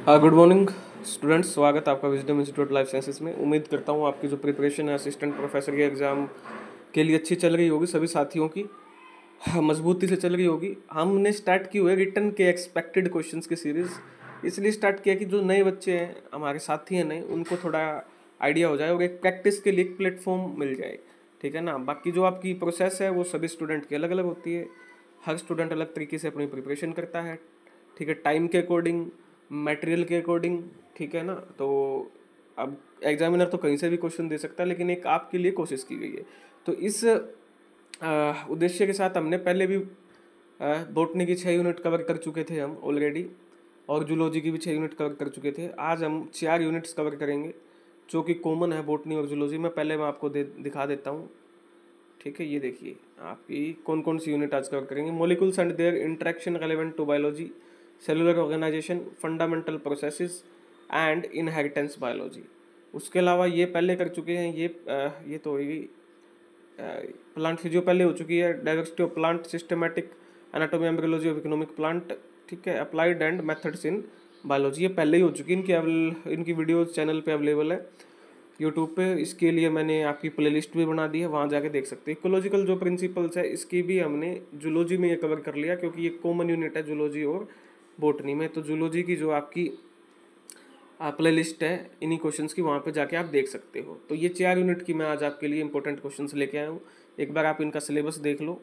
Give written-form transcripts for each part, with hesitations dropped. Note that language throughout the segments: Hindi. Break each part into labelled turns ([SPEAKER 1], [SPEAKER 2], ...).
[SPEAKER 1] गुड मॉर्निंग स्टूडेंट्स, स्वागत है आपका विजडम इंस्टीट्यूट लाइफ साइंसेज में। उम्मीद करता हूँ आपकी जो प्रिपरेशन है असिस्टेंट प्रोफेसर के एग्ज़ाम के लिए अच्छी चल रही होगी, सभी साथियों की मजबूती से चल रही होगी। हमने स्टार्ट की हुई है रिटर्न के एक्सपेक्टेड क्वेश्चंस की सीरीज़, इसलिए स्टार्ट किया कि जो नए बच्चे हैं, हमारे साथी हैं नए, उनको थोड़ा आइडिया हो जाए और एक प्रैक्टिस के लिए एक प्लेटफॉर्म मिल जाए। ठीक है ना। बाकी जो आपकी प्रोसेस है वो सभी स्टूडेंट की अलग अलग होती है, हर स्टूडेंट अलग तरीके से अपनी प्रिपरेशन करता है। ठीक है, टाइम के अकॉर्डिंग, मटेरियल के अकॉर्डिंग। ठीक है ना। तो अब एग्जामिनर तो कहीं से भी क्वेश्चन दे सकता है, लेकिन एक आपके लिए कोशिश की गई है। तो इस उद्देश्य के साथ हमने पहले भी बॉटनी की 6 यूनिट कवर कर चुके थे हम ऑलरेडी, और जूलॉजी की भी 6 यूनिट कवर कर चुके थे। आज हम 4 यूनिट्स कवर करेंगे जो कि कॉमन है बॉटनी और जूलॉजी में। पहले मैं आपको दिखा देता हूँ। ठीक है, ये देखिए आपकी कौन कौन सी यूनिट आज कवर करेंगे। Molecules and their interaction relevant to biology, cellular organisation, fundamental processes and inheritance biology. उसके अलावा ये पहले कर चुके हैं, ये तो होगी प्लांट फिजियो पहले हो चुकी है, diversity of plant, systematic anatomy embryology of economic plant. ठीक है, applied and methods in biology, ये पहले ही हो चुकी है। इनकी वीडियोज चैनल पे अवेलेबल है यूट्यूब पे। इसके लिए मैंने आपकी प्लेलिस्ट भी बना दी है, वहाँ जाके देख सकते हैं। इकोलॉजिकल जो प्रिंसिपल्स है इसकी भी हमने जूलॉजी में ये कवर कर लिया, क्योंकि ये कॉमन यूनिट है जूलॉजी और बॉटनी में। तो जूलॉजी की जो आपकी प्ले लिस्ट है इन्हीं क्वेश्चंस की, वहाँ पे जाके आप देख सकते हो। तो ये 4 यूनिट की मैं आज आपके लिए इंपॉर्टेंट क्वेश्चंस लेके आया हूँ। एक बार आप इनका सिलेबस देख लो।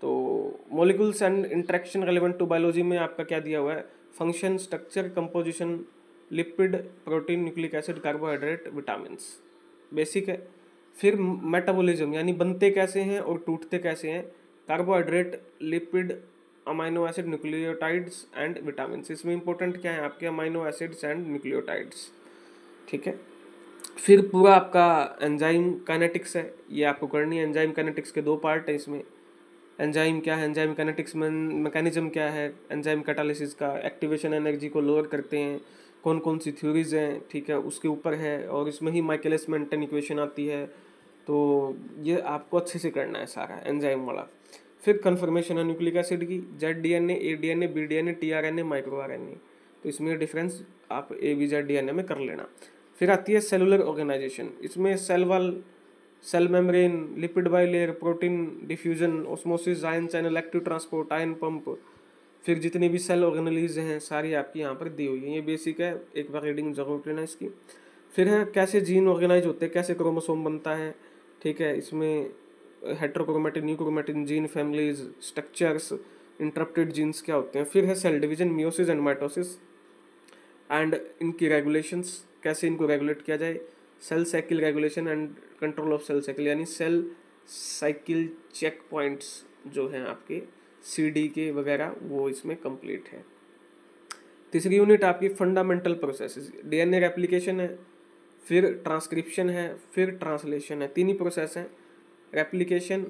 [SPEAKER 1] तो molecules and interaction relevant to biology में आपका क्या दिया हुआ है, function, structure, composition, lipid, protein, nucleic acid, carbohydrate, vitamins, basic है। फिर मेटाबॉलिज्म यानी बनते कैसे हैं और टूटते कैसे हैं, carbohydrate, lipid, amino acid, nucleotides and vitamins. इसमें इंपॉर्टेंट क्या है आपके, अमाइनो एसिड्स एंड न्यूक्लियोटाइड्स। ठीक है। फिर पूरा आपका एंजाइम काइनेटिक्स है, ये आपको करनी है। एंजाइम काइनेटिक्स के 2 पार्ट है इसमें। एंजाइम क्या है, एंजाइम काइनेटिक्स में मैकेनिज्म क्या है, एंजाइम कैटालिसिस का, एक्टिवेशन एनर्जी को लोअर करते हैं, कौन कौन सी थ्योरीज हैं। ठीक है, उसके ऊपर है। और इसमें ही माइकलिस मेंटन इक्वेशन आती है। तो ये आपको अच्छे से करना है सारा एंजाइम वाला। फिर कन्फर्मेशन है न्यूक्लिक एसिड की, ZDNA, ADNA, BDNA, TRNA, micro RNA। तो इसमें डिफरेंस आप ABZDNA में कर लेना। फिर आती है सेलुलर ऑर्गेनाइजेशन, इसमें cell wall, cell membrane, lipid bilayer, protein diffusion, osmosis, ion channel, active transport, ion pump. फिर जितनी भी सेल ऑर्गेनलीज हैं सारी आपकी यहाँ पर दी हुई है। ये बेसिक है, एक बार रीडिंग जरूर लेना इसकी। फिर है कैसे जीन ऑर्गेनाइज होते हैं, कैसे क्रोमोसोम बनता है। ठीक है, इसमें heterochromatin, euchromatin, gene families, structures, interrupted genes क्या होते हैं। फिर है cell division, meiosis and mitosis and इनकी रेगुलेशंस, कैसे इनको रेगुलेट किया जाए। Cell cycle regulation and control of cell cycle, यानी सेल साइकिल चेक पॉइंट्स जो हैं आपके CD के वगैरह, वो इसमें कंप्लीट है। तीसरी यूनिट आपकी फंडामेंटल प्रोसेसेस, DNA रेप्लिकेशन है, फिर ट्रांसक्रिप्शन है, फिर ट्रांसलेशन है। 3 ही प्रोसेस हैं, रेप्लिकेशन,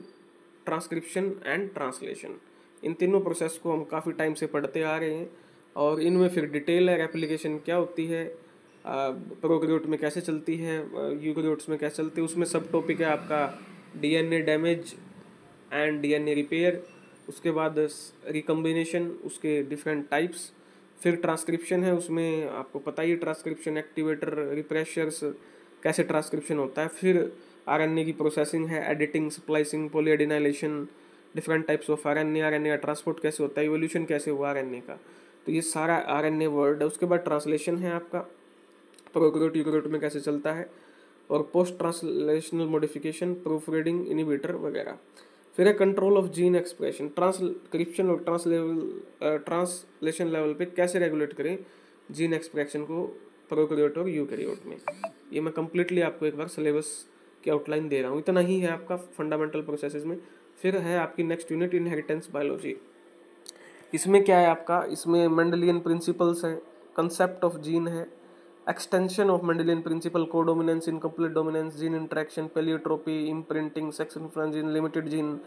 [SPEAKER 1] ट्रांसक्रिप्शन एंड ट्रांसलेशन। इन तीनों प्रोसेस को हम काफ़ी टाइम से पढ़ते आ रहे हैं, और इनमें फिर डिटेल है, रेप्लिकेशन क्या होती है, प्रोकैरियोट में कैसे चलती है, यूकैरियोट्स में कैसे चलती है। उसमें सब टॉपिक है आपका DNA damage and DNA repair, उसके बाद रिकम्बिनेशन, उसके डिफरेंट टाइप्स। फिर ट्रांसक्रिप्शन है, उसमें आपको पता ही, ट्रांसक्रिप्शन, एक्टिवेटर, रिप्रेशर्स, कैसे ट्रांसक्रिप्शन होता है। फिर RNA की प्रोसेसिंग है, editing, splicing, polyadenylation, different types of RNA का ट्रांसपोर्ट कैसे होता है, इवोल्यूशन कैसे हुआ RNA का। तो ये सारा RNA वर्ड है। उसके बाद ट्रांसलेशन है आपका, प्रोकैरियोट यूकैरियोट में कैसे चलता है, और post translational modification, proof reading, inhibitor वगैरह। फिर है control of gene expression, transcription और ट्रांसलेशन लेवल पे कैसे रेगुलेट करें जीन एक्सप्रेशन को प्रोकैरियोट और यूकैरियोट में। ये मैं कंप्लीटली आपको एक बार सिलेबस की आउटलाइन दे रहा हूँ। इतना ही है आपका फंडामेंटल प्रोसेसेस में। फिर है आपकी नेक्स्ट यूनिट इनहेरिटेंस बायोलॉजी। इसमें क्या है आपका, इसमें मेंडलियन प्रिंसिपल्स हैं, कंसेप्ट ऑफ जीन है, extension of Mendelian principle, codominance, incomplete dominance, gene interaction, pleiotropy, imprinting, sex influence gene, limited gene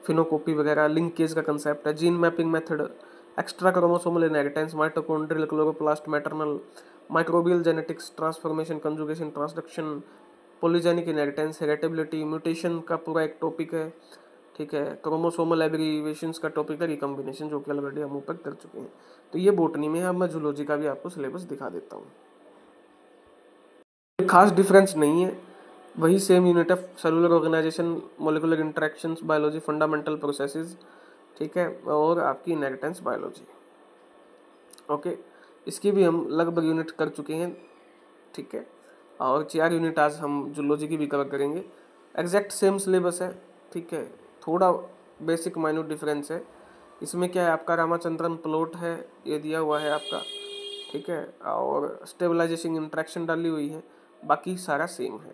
[SPEAKER 1] phenocopy वगैरह, लिंकेज का कंसेप्ट है, gene mapping method, extra chromosomal inheritance, mitochondrial, chloroplast, maternal, microbial genetics, transformation, conjugation, transduction, polygenic inheritance, heritability, mutation का पूरा एक टॉपिक है। ठीक है। क्रोमोसोमल एब्रीवेशंस का टॉपिक है रिकॉम्बिनेशन, जो कि ऑलरेडी हम ऊपर कर चुके हैं। तो ये बॉटनी में है। अब मैं जूलॉजी का भी आपको सिलेबस दिखा देता हूँ। खास डिफरेंस नहीं है, वही same unit of cellular organisation, molecular interactions, biology, fundamental processes, ठीक है, और आपकी इनहेरिटेंस बायोलॉजी। ओके, इसकी भी हम लगभग यूनिट कर चुके हैं, ठीक है। और 4 यूनिट आज हम जूलॉजी की भी कवर करेंगे। एग्जैक्ट सेम सिलेबस है, ठीक है, थोड़ा बेसिक माइन्यूट डिफरेंस है। इसमें क्या है, आपका रामाचंद्रन प्लॉट है, ये दिया हुआ है आपका, ठीक है, और स्टेबलाइजेशन इंट्रैक्शन डाली हुई है, बाकी सारा सेम है।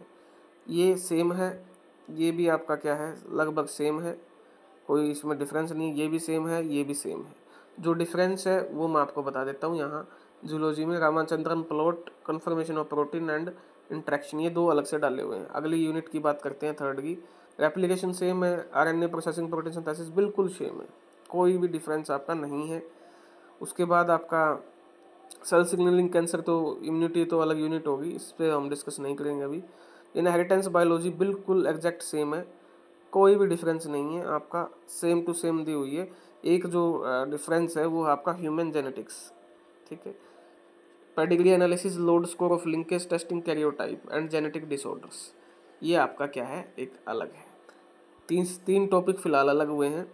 [SPEAKER 1] ये सेम है, ये भी आपका क्या है, लगभग सेम है, कोई इसमें डिफरेंस नहीं। ये भी सेम है, ये भी सेम है। जो डिफरेंस है वो मैं आपको बता देता हूँ। यहाँ जूलॉजी में Ramachandran plot, confirmation of protein and interaction, ये 2 अलग से डाले हुए हैं। अगली यूनिट की बात करते हैं, थर्ड की। रेप्लिकेशन सेम है, आरएनए प्रोसेसिंग, प्रोटीन सिंथेसिस बिल्कुल सेम है, कोई भी डिफरेंस आपका नहीं है। उसके बाद आपका सेल सिग्नलिंग, कैंसर तो इम्यूनिटी तो अलग यूनिट होगी, इस पर हम डिस्कस नहीं करेंगे अभी। इनहेरिटेंस बायोलॉजी बिल्कुल एग्जैक्ट सेम है, कोई भी डिफरेंस नहीं है, आपका सेम टू सेम दी हुई है। एक जो डिफरेंस है वो आपका ह्यूमन जेनेटिक्स, ठीक है। Pedigree analysis, load score of linkage testing, karyotype and genetic disorders, ये आपका क्या है, एक अलग है। तीन टॉपिक फिलहाल अलग हुए हैं।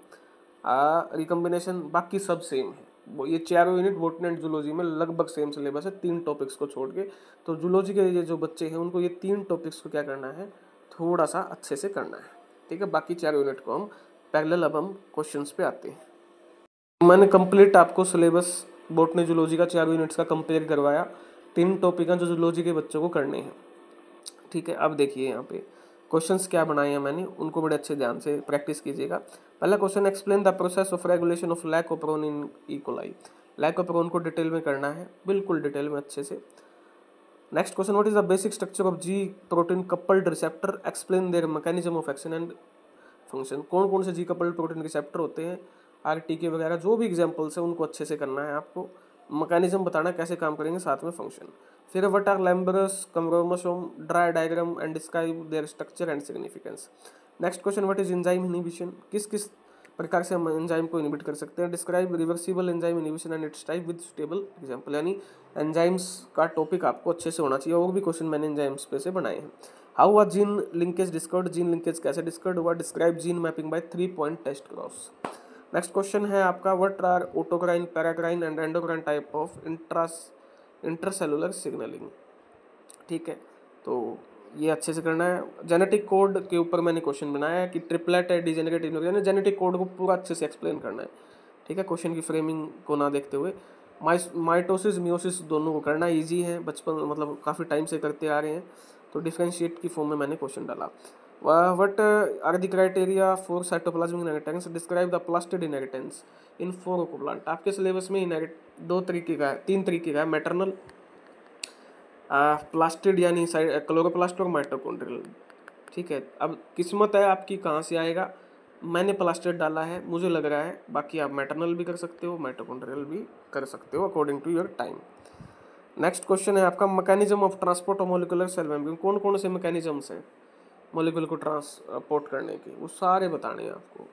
[SPEAKER 1] रिकम्बिनेशन बाकी सब सेम है। ये 4 यूनिट बॉटनी एंड जूलॉजी में लगभग सेम सिलेबस है, 3 टॉपिक्स को छोड़ के। तो जूलॉजी के ये जो बच्चे हैं उनको ये 3 टॉपिक्स को क्या करना है, थोड़ा सा अच्छे से करना है, ठीक है। बाकी 4 यूनिट को हम पैरेलल, अब हम क्वेश्चंस पे आते हैं। मैंने कंप्लीट आपको सिलेबस बॉटनी जूलॉजी का 4 यूनिट्स का कंपेयर करवाया। 3 टॉपिक हैं जो जूलॉजी के बच्चों को करने हैं, ठीक है। अब देखिए यहाँ पे क्वेश्चंस क्या बनाए हैं मैंने, उनको बड़े अच्छे ध्यान से प्रैक्टिस कीजिएगा। पहला question, explain the process of regulation of lac operon in E coli. Lac operon को डिटेल में करना है, बिल्कुल डिटेल में अच्छे से। Next question, what is the basic structure of ji protein coupled receptor, explain there mechanism of action and function. कौन कौन से जी कपल्ड प्रोटीन रिसेप्टर होते हैं, आरटीके वगैरह जो भी एग्जांपल्स हैं उनको अच्छे से करना है आपको। मैकेनिज्म बताना कैसे काम करेंगे, साथ में फंक्शन। फिर what are lampbrush chromosome, draw diagram and describe their structure and significance. Next question, what is enzyme inhibition, किस किस प्रकार से हम एंजाइम को इनहिबिट कर सकते हैं। Describe reversible enzyme inhibition and it's type with suitable example. यानी एंजाइम्स का टॉपिक आपको अच्छे से होना चाहिए, और भी क्वेश्चन मैंने एंजाइम्स पे से बनाए हैं। How are gene linkage discovered, gene linkage कैसे डिस्कवर्ड हुआ। Describe gene mapping by 3 point test cross. Next question है आपका, what are autocrine, paracrine and endocrine type of intercellular signalling, ठीक है। तो ये अच्छे से करना है। जेनेटिक कोड के ऊपर मैंने क्वेश्चन बनाया है कि ट्रिपलेट है, डिजेनरेटिव, यानी जेनेटिक कोड को पूरा अच्छे से एक्सप्लेन करना है, ठीक है, क्वेश्चन की फ्रेमिंग को ना देखते हुए। माइटोसिस मियोसिस दोनों को करना ईजी है, बचपन मतलब काफ़ी टाइम से करते आ रहे हैं। तो डिफरेंशिएट की फॉर्म में मैंने क्वेश्चन डाला। What are the criteria for cytoplasmic inheritance, describe the plastid inheritance in plant. आपके सिलेबस में इनहेरिट 2 तरीके का है, 3 तरीके का है, मैटरनल, प्लास्टिड यानी क्लोरोप्लास्ट और माइटोकॉन्ड्रियल, ठीक है। अब किस्मत है आपकी कहाँ से आएगा, मैंने प्लास्टिड डाला है, मुझे लग रहा है, बाकी आप मैटरनल भी कर सकते हो, माइटोकॉन्ड्रियल भी कर सकते हो, according to your time. Next question है आपका, mechanism of transport of molecular cell membrane. कौन कौन से मैकेनिज्म्स हैं मोलिकुल को ट्रांसपोर्ट करने के, वो सारे बताने हैं आपको,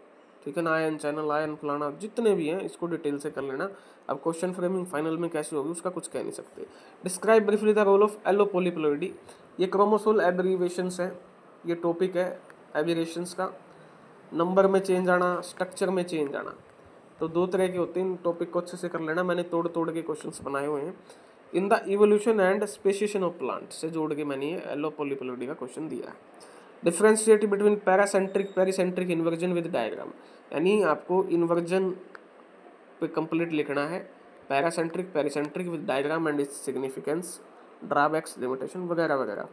[SPEAKER 1] ठीक है ना। आयन चैनल, आयन फलाना, जितने भी हैं इसको डिटेल से कर लेना। अब क्वेश्चन फ्रेमिंग फाइनल में कैसी होगी उसका कुछ कह नहीं सकते। Describe briefly the role of allopolyploidy, ये क्रोमोसोल एब्रीवेशंस है, ये टॉपिक है एब्रीवेशंस का। नंबर में चेंज आना, स्ट्रक्चर में चेंज आना, तो 2 तरह के होते हैं। इन टॉपिक को अच्छे से कर लेना, मैंने तोड़ तोड़ के क्वेश्चंस बनाए हुए हैं। In the evolution and speciation of plant से जोड़ के मैंने ये एलो पॉलीप्लोइडी का क्वेश्चन दिया है। Differentiate between paracentric pericentric inversion with diagram, यानी आपको इन्वर्जन पे कंप्लीट लिखना है, paracentric pericentric with diagram and its significance, drawbacks, limitation वगैरह वगैरह।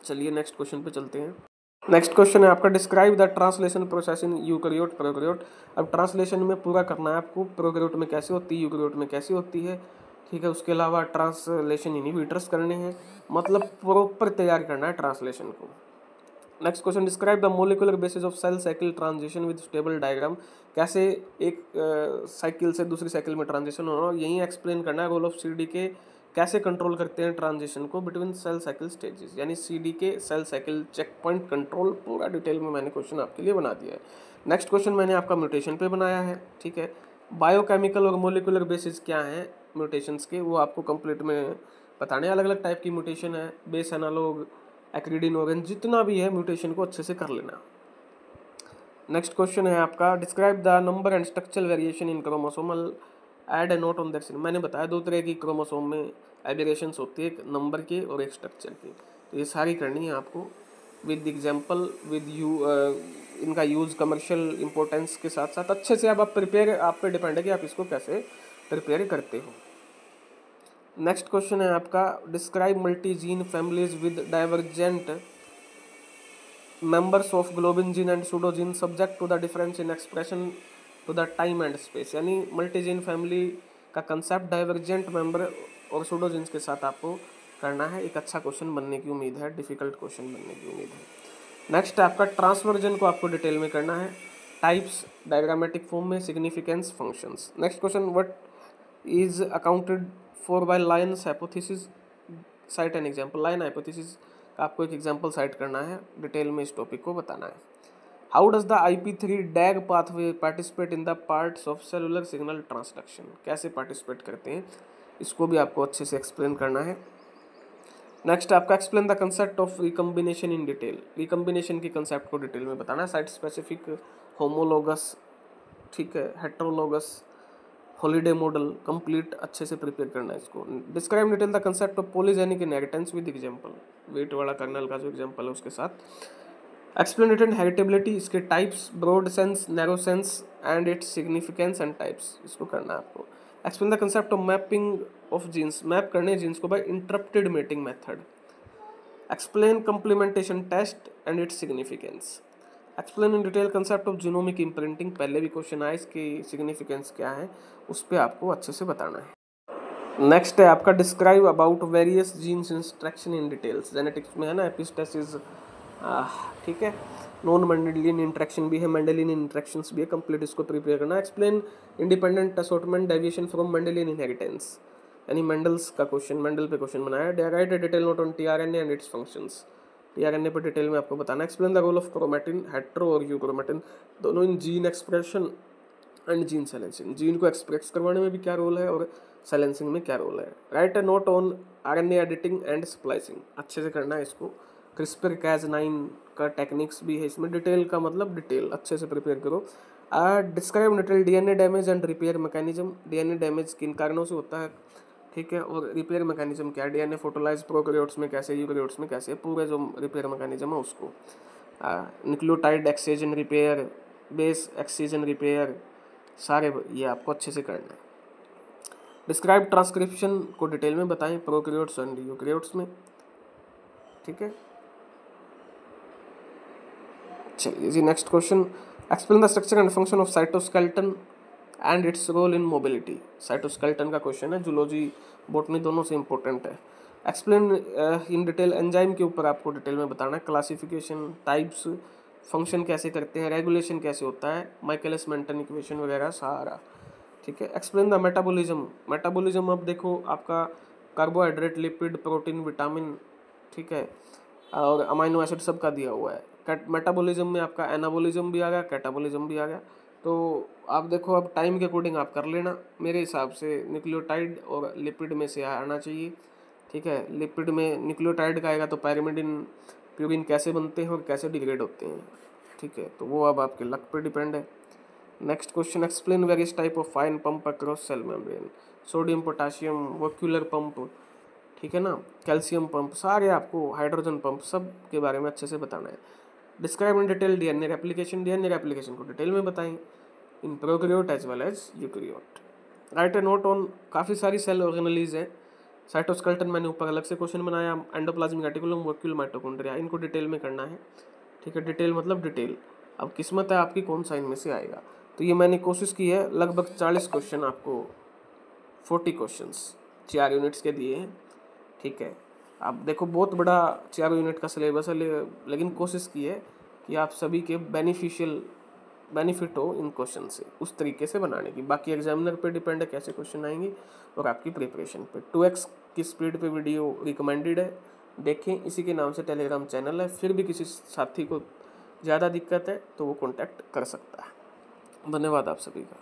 [SPEAKER 1] चलिए नेक्स्ट क्वेश्चन पे चलते हैं। नेक्स्ट क्वेश्चन है आपका, describe the translation process in eukaryote prokaryote. अब ट्रांसलेशन में पूरा करना है आपको, प्रोकैरियोट में कैसे होती है, यूकैरियोट में कैसे होती है, ठीक है। उसके अलावा ट्रांसलेशन इनहिबिटर्स करने हैं, मतलब प्रॉपर तैयार करना है ट्रांसलेशन को। Next question, describe the molecular basis of cell cycle transition with stable diagram. कैसे एक साइकिल से दूसरी साइकिल में ट्रांजिशन हो रहा है, यही एक्सप्लेन करना है। रोल ऑफ सीडी के कैसे कंट्रोल करते हैं ट्रांजिशन को बिटवीन सेल साइकिल स्टेजेस, यानी सीडी के cell cycle check point control, पूरा डिटेल में मैंने क्वेश्चन आपके लिए बना दिया है। नेक्स्ट क्वेश्चन मैंने आपका म्यूटेशन पे बनाया है, ठीक है। बायोकेमिकल और मोलिकुलर बेसिस क्या हैं म्यूटेशंस के, वो आपको कंप्लीट में बताने। अलग अलग टाइप की म्यूटेशन है, बेस एनालॉग, एक्रिडिन ऑर्गन, जितना भी है म्यूटेशन को अच्छे से कर लेना। नेक्स्ट क्वेश्चन है आपका, describe the number and structural variation in chromosomal, add a note on that. मैंने बताया दो तरह की क्रोमोसोम में एबेरेशंस होती है, एक नंबर की और एक स्ट्रक्चर की। तो ये सारी करनी है आपको विद एग्जांपल, विद यू, इनका यूज़ कमर्शियल इंपॉर्टेंस के साथ साथ अच्छे से। अब आप प्रिपेयर, आप पे डिपेंड है कि आप इसको कैसे प्रिपेयर करते हो। नेक्स्ट क्वेश्चन है आपका, describe multi gene families with divergent members of globin gene and pseudogene subject to the difference in expression to the time and space। यानी मल्टी जीन फैमिली का कंसेप्ट डाइवर्जेंट मेंबर और सूडोजीन्स के साथ आपको करना है। एक अच्छा क्वेश्चन बनने की उम्मीद है, डिफिकल्ट क्वेश्चन बनने की उम्मीद है। नेक्स्ट आपका ट्रांसवर्जन को आपको डिटेल में करना है, टाइप्स डायग्रामेटिक फॉर्म में, significance, functions. Next question, what is accounted for by Lyon's hypothesis, cite an example. Lyon hypothesis का आपको एक एग्जांपल साइट करना है, डिटेल में इस टॉपिक को बताना है। How does the IP3 डैग pathway participate in the parts of cellular signal transduction, कैसे पार्टिसिपेट करते हैं, इसको भी आपको अच्छे से एक्सप्लेन करना है। नेक्स्ट आपका, explain the concept of recombination in detail. Recombination की कंसेप्ट को डिटेल में बताना है, साइट स्पेसिफिक, होमोलोगस, ठीक है, हेट्रोलोगस, हॉलीडे मॉडल, कंप्लीट अच्छे से प्रिपेयर करना है इसको। Describe detail the concept of polygenic inheritance with example, wheat वाला कर्नल का जो एग्जांपल है उसके साथ। एक्सप्लेन रिटर्न हेरिटेबिलिटी, इसके types, broad sense, narrow sense and its significance and types, इसको करना है आपको। Explain the concept of mapping of genes, map करने जीन्स को by interrupted mating method. Explain complementation test and its significance. Explain in detail concept of genomic imprinting, पहले भी क्वेश्चन आया, इसकी सिग्निफिकेंस क्या है उस पर आपको अच्छे से बताना है। नेक्स्ट है आपका, describe about various genes instruction in details. Genetics में है ना एपिस्टेसिस, ठीक है, नॉन मेंडेलियन इंट्रैक्शन भी है, मेंडेलियन इंट्रैक्शंस भी है, कंप्लीट इसको प्रिपेयर करना। Explain independent assortment deviation from Mendelian inheritance, यानी मेंडल्स का क्वेश्चन, मेंडल पे क्वेश्चन बनाया है। Write a detail note on tRNA and its functions, tRNA पर डिटेल में आपको बताना है। Explain the role of chromatin, hetero और यूक्रोमैटिन दोनों, in gene expression and gene silencing, gene को एक्सप्रेस करवाने में भी क्या रोल है और साइलेंसिंग में क्या रोल है। Write a note on RNA editing and splicing, अच्छे से करना है इसको। क्रिस्पर Cas9 का टेक्निक्स भी है इसमें, डिटेल का मतलब डिटेल अच्छे से प्रिपेयर करो। Describe detail DNA damage and repair mechanism, DNA damage किन कारणों से होता है, ठीक है, और रिपेयर मैकेनिज्म क्या है, डीएनए फोटोलाइज प्रोकैरियोट्स में कैसे, यूकैरियोट्स में कैसे, पूरे जो रिपेयर मैकेनिज्म है उसको। Nucleotide exchange repair, base exchange repair, सारे ये आपको अच्छे से करना है। डिस्क्राइब ट्रांसक्रिप्शन को डिटेल में बताएं प्रोकैरियोट्स एंड यूकैरियोट्स में, ठीक है। चलिए जी, next question, explain the structure and function of cytoskeleton and its role in mobility. Cytoskeleton का क्वेश्चन है, जूलॉजी बॉटनी दोनों से इंपॉर्टेंट है। एक्सप्लेन इन डिटेल एंजाइम के ऊपर आपको डिटेल में बताना है, क्लासिफिकेशन, टाइप्स, फंक्शन कैसे करते हैं, रेगुलेशन कैसे होता है, माइकलिस मेंटन इक्वेशन वगैरह सारा, ठीक है। एक्सप्लेन द मेटाबॉलिज्म, मेटाबॉलिज्म अब देखो आपका कार्बोहाइड्रेट, लिपिड, प्रोटीन, विटामिन, ठीक है, और अमाइनो एसिड सबका दिया हुआ है। मेटाबॉलिज्म में आपका एनाबॉलिज्म भी आ गया, कैटाबॉलिज्म भी आ गया। तो आप देखो, अब टाइम के अकॉर्डिंग आप कर लेना, मेरे हिसाब से न्यूक्लियोटाइड और लिपिड में से आना चाहिए, ठीक है। लिपिड में न्यूक्लियोटाइड का आएगा तो पैरामिडिन, प्यूरिन कैसे बनते हैं और कैसे डिग्रेड होते हैं, ठीक है, तो वो अब आपके लक पे डिपेंड है। Next question, explain various type of fine pump across cell membrane, sodium, potassium, vacuolar pump, ठीक है ना, कैल्शियम पंप, सारे आपको, हाइड्रोजन पंप, सब के बारे में अच्छे से बताना है। Describe in detail DNA replication, DNA replication को डिटेल में बताएं in prokaryote as well as eukaryote. Write a note on, काफ़ी सारी सेल ऑर्गेनेलीज है। साइटोस्केलेटन मैंने ऊपर अलग से क्वेश्चन बनाया, एंडोप्लाज्मिक रेटिकुलम, वैक्यूल, माइटोकॉन्ड्रिया, इनको डिटेल में करना है, ठीक है। डिटेल मतलब डिटेल, अब किस्मत है आपकी कौन सा इनमें से आएगा। तो ये मैंने कोशिश की है, लगभग 40 क्वेश्चन आपको, 40 क्वेश्चंस 4 यूनिट्स के दिए हैं, ठीक है। आप देखो बहुत बड़ा 4 यूनिट का सिलेबस है, लेकिन कोशिश की है कि आप सभी के बेनिफिट हो इन क्वेश्चन से, उस तरीके से बनाने की। बाकी एग्जामिनर पे डिपेंड है कैसे क्वेश्चन आएंगे और आपकी प्रिपरेशन पे। 2x की स्पीड पे वीडियो रिकमेंडेड है, देखें, इसी के नाम से टेलीग्राम चैनल है। फिर भी किसी साथी को ज़्यादा दिक्कत है तो वो कॉन्टैक्ट कर सकता है। धन्यवाद आप सभी का।